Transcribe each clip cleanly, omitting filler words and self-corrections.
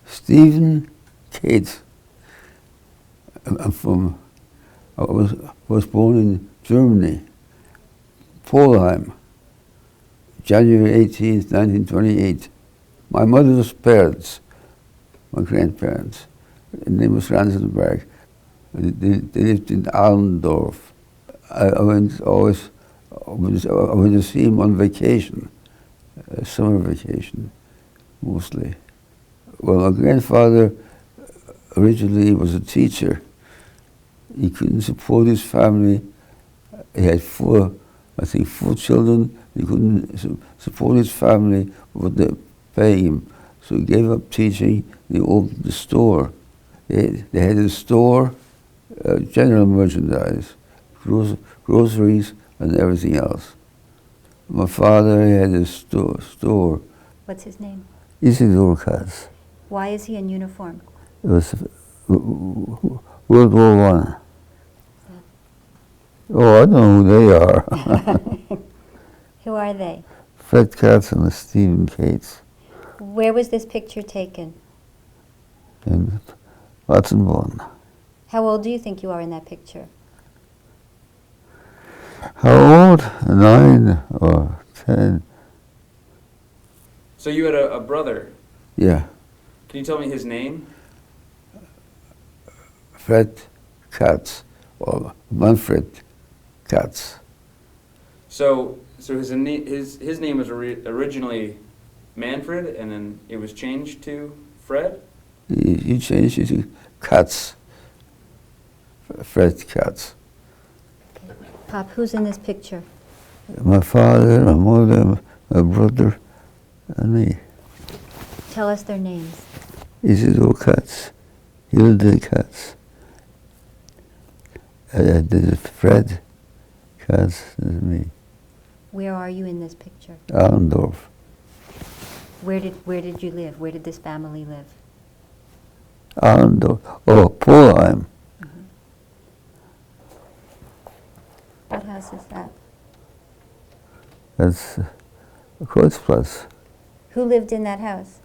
Stephen Cates. I'm from, was born in Germany, Polheim, January 18th, 1928. My mother's parents, my grandparents, their name was Ransenberg. They lived in Allendorf. I went always, I went to see him on vacation, summer vacation, mostly. Well, my grandfather originally was a teacher. He couldn't support his family. He had four children. He couldn't support his family without paying him. So he gave up teaching. He opened the store. They had a store, general merchandise, groceries, and everything else. My father had a store. What's his name? Isidor Katz. Why is he in uniform? It was World War I. Oh, I don't know who they are. Who are they? Fred Katz and Stephen Cates. Where was this picture taken? In Wattenborn. How old do you think you are in that picture? How old? 9 or 10. So you had a brother. Yeah. Can you tell me his name? Fred Katz, or Manfred Katz. So his name was originally Manfred, and then it was changed to Fred? He changed it to Katz. Fred Katz. Pop, who's in this picture? My father, my mother, my brother, and me. Tell us their names. Isidor Katz, Hilde Katz. This is Fred Katz, this is me. Where are you in this picture? Allendorf. Where did you live? Where did this family live? Allendorf. Oh, Polheim. Mm-hmm. What house is that? That's Kreuzplatz. Who lived in that house?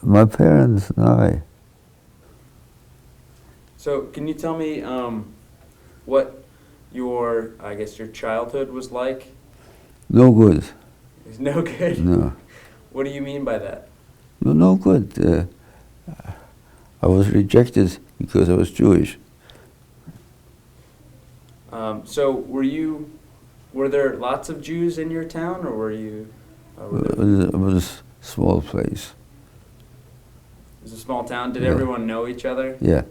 My parents and I. So can you tell me what your childhood was like? No good. It's no good? No. What do you mean by that? No good. I was rejected because I was Jewish. So were there lots of Jews in your town, or were you? It was a small place. It was a small town. Did Yeah. everyone know each other? Yeah.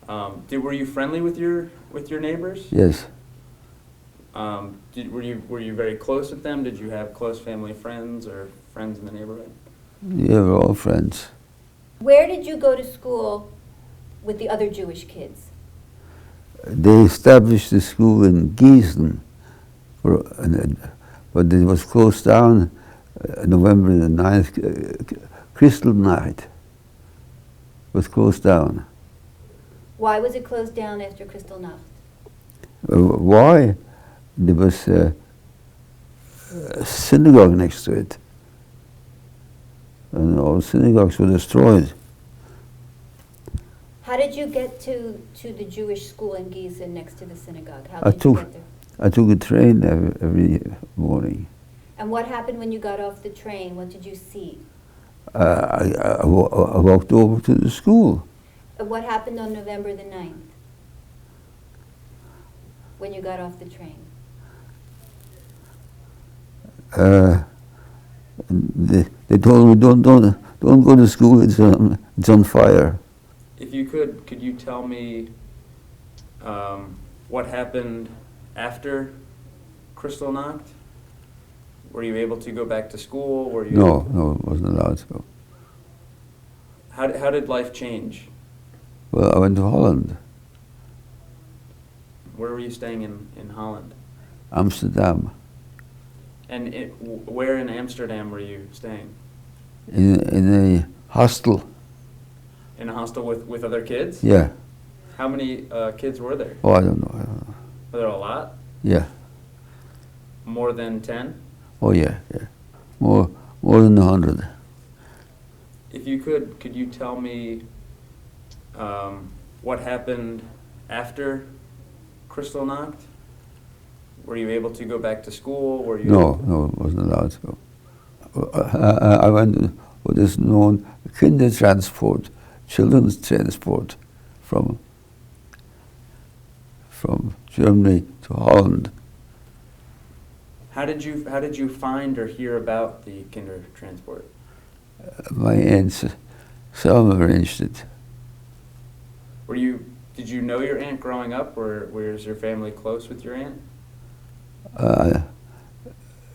Were you friendly with your neighbors? Yes. Were you very close with them? Did you have close family friends or friends in the neighborhood? Yeah, we're all friends. Where did you go to school with the other Jewish kids? They established a school in Gießen, but it was closed down November the 9th. Kristallnacht was closed down. Why was it closed down after Kristallnacht? Why? There was a synagogue next to it, and all synagogues were destroyed. How did you get to the Jewish school in Gießen next to the synagogue? How I did you took- get there? I took a train every morning. And what happened when you got off the train? What did you see? I walked over to the school. What happened on November the 9th? When you got off the train? They told me, don't go to school. It's on fire. If you could you tell me what happened after Kristallnacht? Were you able to go back to school? Were you No, I wasn't allowed to. How did life change? Well, I went to Holland, Where were you staying in Holland? Amsterdam, And where in Amsterdam were you staying? in a hostel. In a hostel with other kids? Yeah. How many kids were there? Oh, I don't know. Were there a lot? Yeah. More than 10? Oh, yeah. More than 100. if you could you tell me what happened after Kristallnacht? Were you able to go back to school? Were you No, I wasn't allowed to go. I went to what is known Kindertransport, children's transport from Germany to Holland. How did you find or hear about the Kindertransport? My aunt Selma arranged it. Did you know your aunt growing up, or was your family close with your aunt?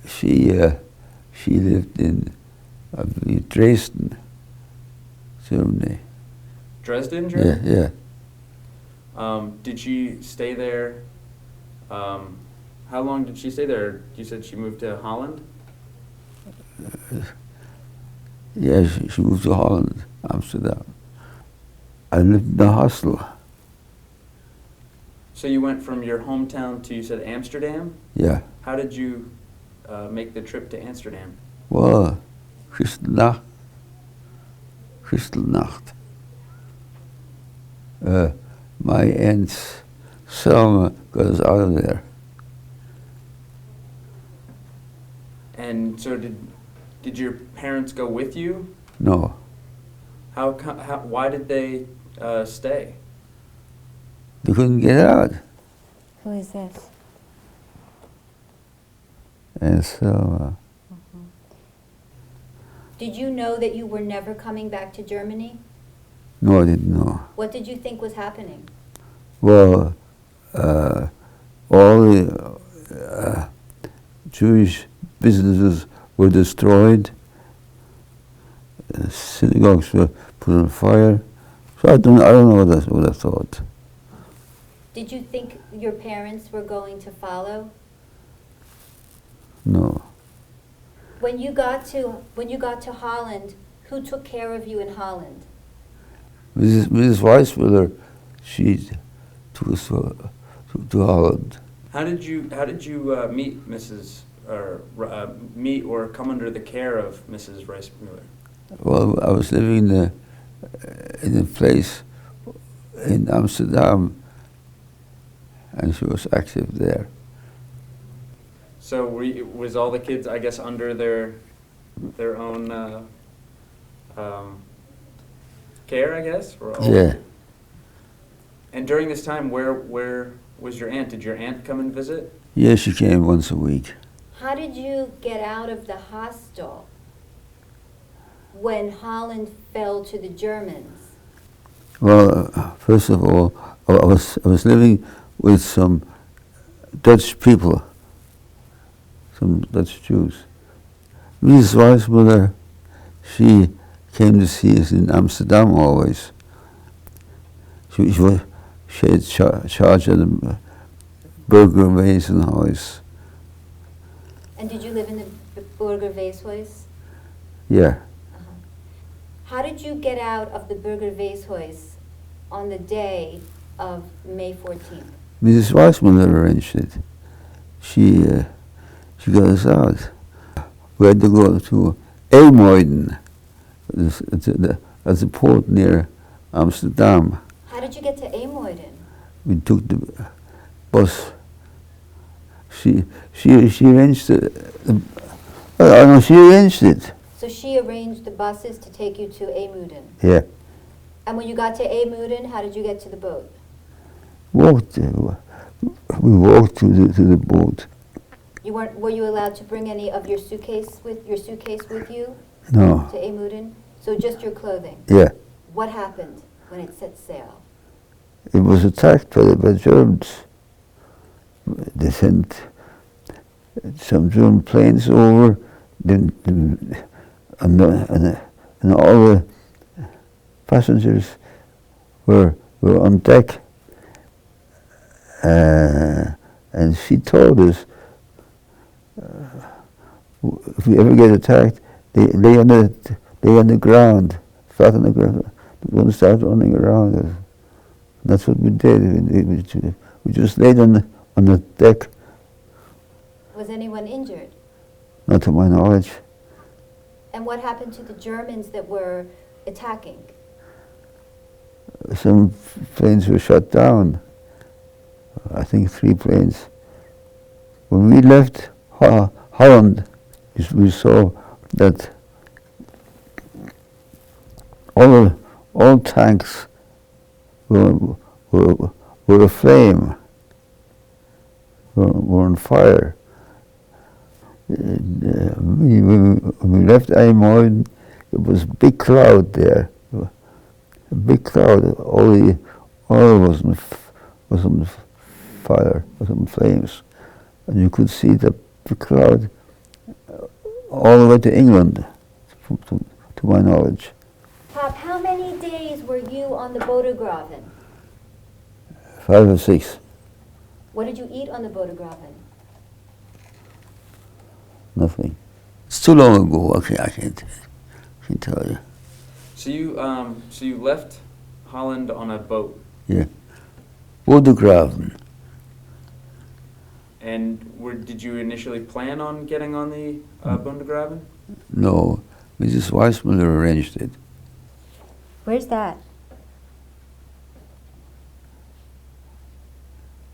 She lived in, I believe, Dresden, Germany. Dresden, Germany? Yeah. Did she stay there? How long did she stay there? You said she moved to Holland? Yeah, she moved to Holland, Amsterdam. I lived in the hostel. So you went from your hometown to, you said, Amsterdam? Yeah. How did you make the trip to Amsterdam? Well, Kristallnacht. My aunt Selma got us out of there. And so did your parents go with you? No, Why did they stay? they couldn't get out. Who is this? And so, Did you know that you were never coming back to Germany? no, I didn't know. What did you think was happening? Well, all the Jewish businesses were destroyed. Synagogues were put on fire. So I don't know what I thought. Did you think your parents were going to follow? No. When you got to Holland, who took care of you in Holland? Mrs. Weissmuller, she took us to Holland. How did you meet Mrs. or meet or come under the care of Mrs. Reismuller? Well, I was living in a place in Amsterdam, and she was active there. So was all the kids, I guess, under their own care, I guess? Yeah. And during this time, where was your aunt? Did your aunt come and visit? Yeah, she came once a week. How did you get out of the hostel when Holland fell to the Germans? Well, first of all, I was living with some Dutch people, some Dutch Jews. Mrs. Weissmuller, she came to see us in Amsterdam always. She had charge of the Burger Weeshuis. And did you live in the Burger Weeshuis? Yeah. How did you get out of the Burger Weeshuis on the day of May 14th? Mrs. Weissmuller arranged it. She got us out. We had to go to Eemuyden, at the port near Amsterdam. How did you get to Eemuyden? We took the bus. She arranged she arranged it. So she arranged the buses to take you to Eemuyden. Yeah. And when you got to Eemuyden, how did you get to the boat? Walked. We walked to the boat. Were you allowed to bring any of your suitcase with you No. to Eemuyden? So just your clothing. Yeah. What happened when it set sail? It was attacked by the Germans. They sent some German planes over, and all the passengers were on deck. And she told us, if we ever get attacked, they lay on the ground, flat on the ground. They're going to start running around us. That's what we did. We just laid on the deck. Was anyone injured? Not to my knowledge. And what happened to the Germans that were attacking? Some planes were shot down. I think 3 planes. When we left Holland, we saw that all tanks were aflame, were on fire. When we left Aymoin, it was a big cloud there. A big cloud. All the oil was on fire, was on flames. And you could see the cloud all the way to England, to my knowledge. Pop, how many days were you on the Bodegraven? 5 or 6. What did you eat on the Bodegraven? Nothing. It's too long ago. I can't tell you. So you left Holland on a boat, Yeah. Bodegraven. and did you initially plan on getting on the Bodegraven? No, Mrs. Weissmuller arranged it. Where's that?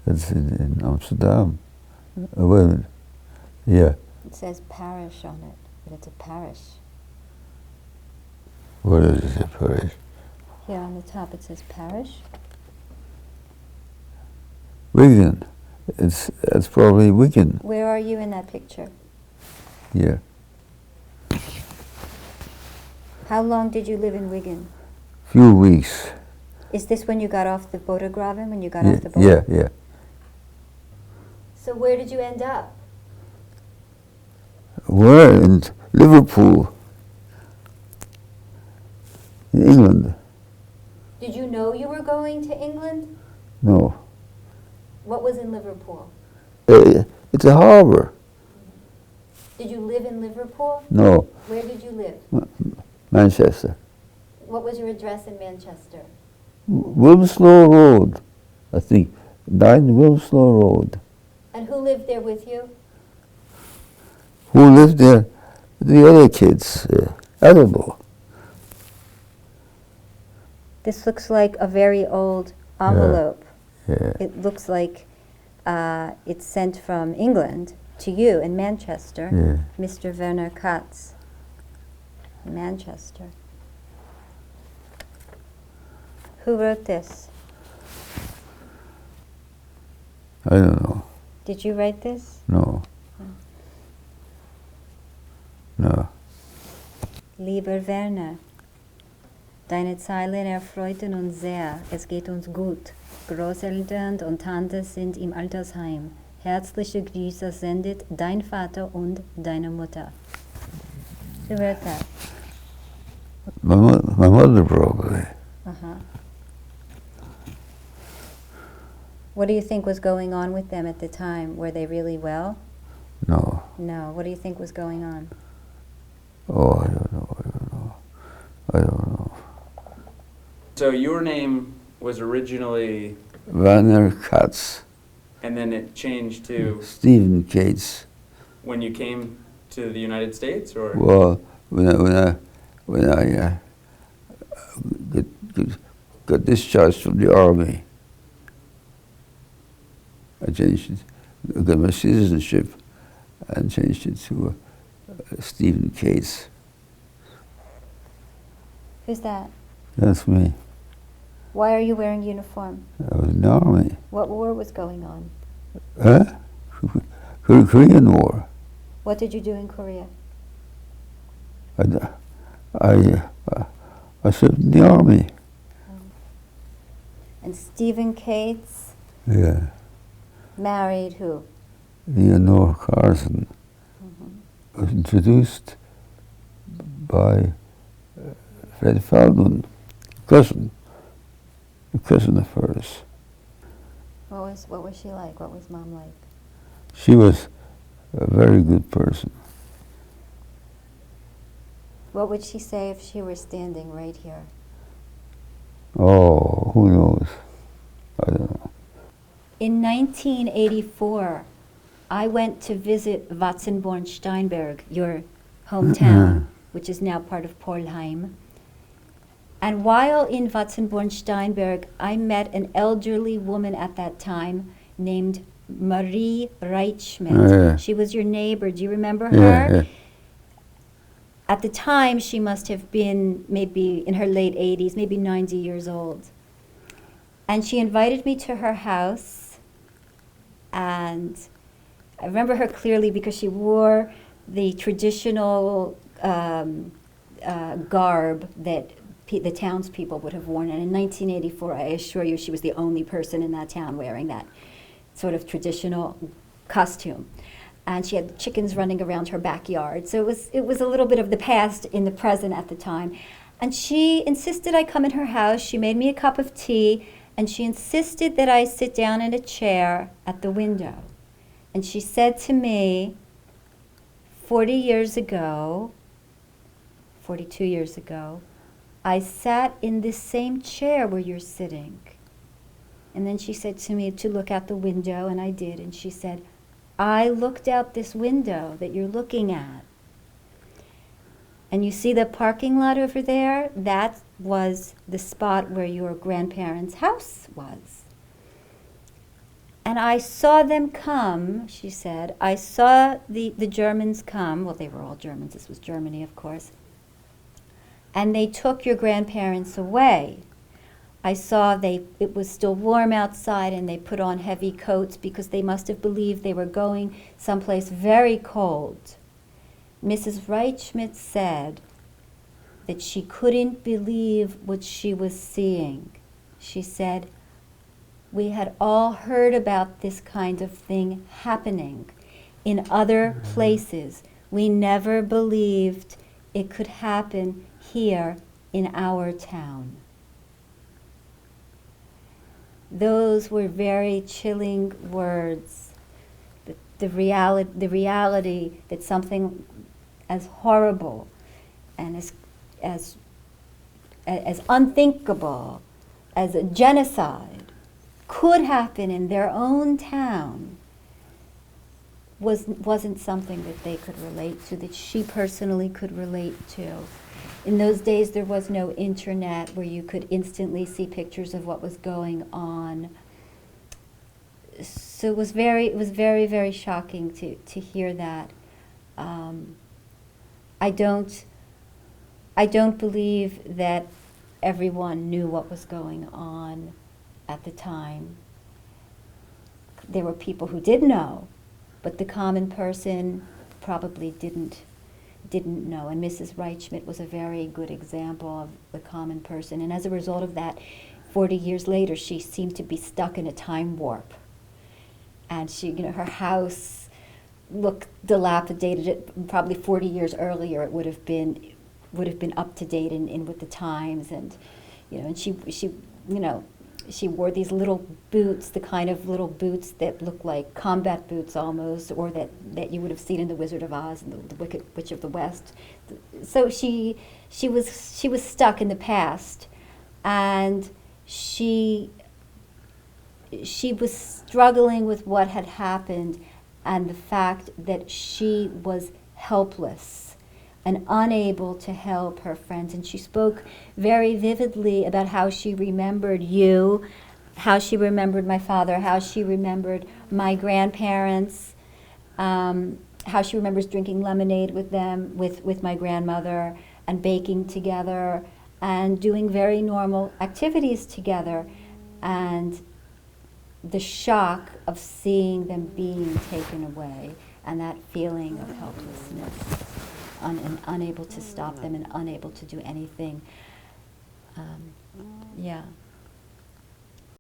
It's in Amsterdam. Wait a minute. Yeah. It says parish on it, but it's a parish. What is it, Paris? Here on the top it says parish. Wigan. It's probably Wigan. Where are you in that picture? Yeah. How long did you live in Wigan? Few weeks. Is this when you got off the Bodegraven, when you got off the boat? Yeah. So where did you end up? Where? In Liverpool. In England. Did you know you were going to England? No. What was in Liverpool? It's a harbour. Did you live in Liverpool? No. Where did you live? Manchester. What was your address in Manchester? Wilmslow Road, I think. 9 Wilmslow Road. And who lived there with you? Who lived there? The other kids. I don't know. This looks like a very old envelope. Yeah. It looks like it's sent from England to you in Manchester. Yeah. Mr. Werner Katz, Manchester. Who wrote this? I don't know. Did you write this? No. No. Lieber Werner, deine Zeilen erfreuten uns sehr. Es geht uns gut. Großeltern und Tanten sind im Altersheim. Herzliche Grüße sendet dein Vater und deine Mutter. Who wrote that? My mother probably. Uh-huh. What do you think was going on with them at the time? Were they really well? No. No. What do you think was going on? Oh, I don't know. So your name was originally, Werner Katz. and then it changed to Stephen Cates. when you came to the United States, or? Well, when I got discharged from the army, I changed it. I got my citizenship and changed it to Stephen Cates. Who's that? That's me. Why are you wearing uniform? I was in the army. What war was going on? Huh? Korean War. What did you do in Korea? I served in the army. And Stephen Cates Yeah. married who? Leonore Carson was introduced by Fred Feldman, a cousin of hers. What was she like? What was Mom like? She was a very good person. What would she say if she were standing right here? Oh, who knows? I don't know. In 1984, I went to visit Vatsenborn-Steinberg, your hometown, which is now part of Polheim. And while in Vatsenborn-Steinberg, I met an elderly woman at that time named Marie Reitschmidt. Yeah. She was your neighbor. Do you remember Yeah, her? yeah. At the time, she must have been maybe in her late 80s, maybe 90 years old. And she invited me to her house. And I remember her clearly because she wore the traditional garb that the townspeople would have worn. And in 1984, I assure you, she was the only person in that town wearing that sort of traditional costume. And she had chickens running around her backyard. So it was a little bit of the past in the present at the time. And she insisted I come in her house. She made me a cup of tea, and she insisted that I sit down in a chair at the window. And she said to me, 42 years ago, I sat in this same chair where you're sitting. And then she said to me to look out the window, and I did. And she said, I looked out this window that you're looking at. And you see the parking lot over there? That was the spot where your grandparents' house was. And I saw them come, she said. I saw the Germans come. Well, they were all Germans. This was Germany, of course. And they took your grandparents away. I saw it was still warm outside, and they put on heavy coats because they must have believed they were going someplace very cold. Mrs. Reitschmidt said that she couldn't believe what she was seeing. She said, we had all heard about this kind of thing happening in other places. We never believed it could happen here in our town. Those were very chilling words. The reality that something as horrible and as unthinkable as a genocide could happen in their own town wasn't something that they could relate to, that she personally could relate to. In those days, there was no internet where you could instantly see pictures of what was going on. So it was very, very shocking to hear that. I don't believe that everyone knew what was going on at the time. There were people who did know, but the common person probably didn't know. And Mrs. Reitschmidt was a very good example of the common person. And as a result of that, 40 years later, she seemed to be stuck in a time warp. And her house looked dilapidated. Probably 40 years earlier, it would have been up to date and with the times. And and she wore these little boots, the kind of little boots that look like combat boots almost, or that you would have seen in The Wizard of Oz and the Wicked Witch of the West. So she was stuck in the past, and she was struggling with what had happened and the fact that she was helpless and unable to help her friends. And she spoke very vividly about how she remembered you, how she remembered my father, how she remembered my grandparents, how she remembers drinking lemonade with them, with my grandmother, and baking together, and doing very normal activities together. And the shock of seeing them being taken away, and that feeling of helplessness, and unable to stop them and unable to do anything. Yeah.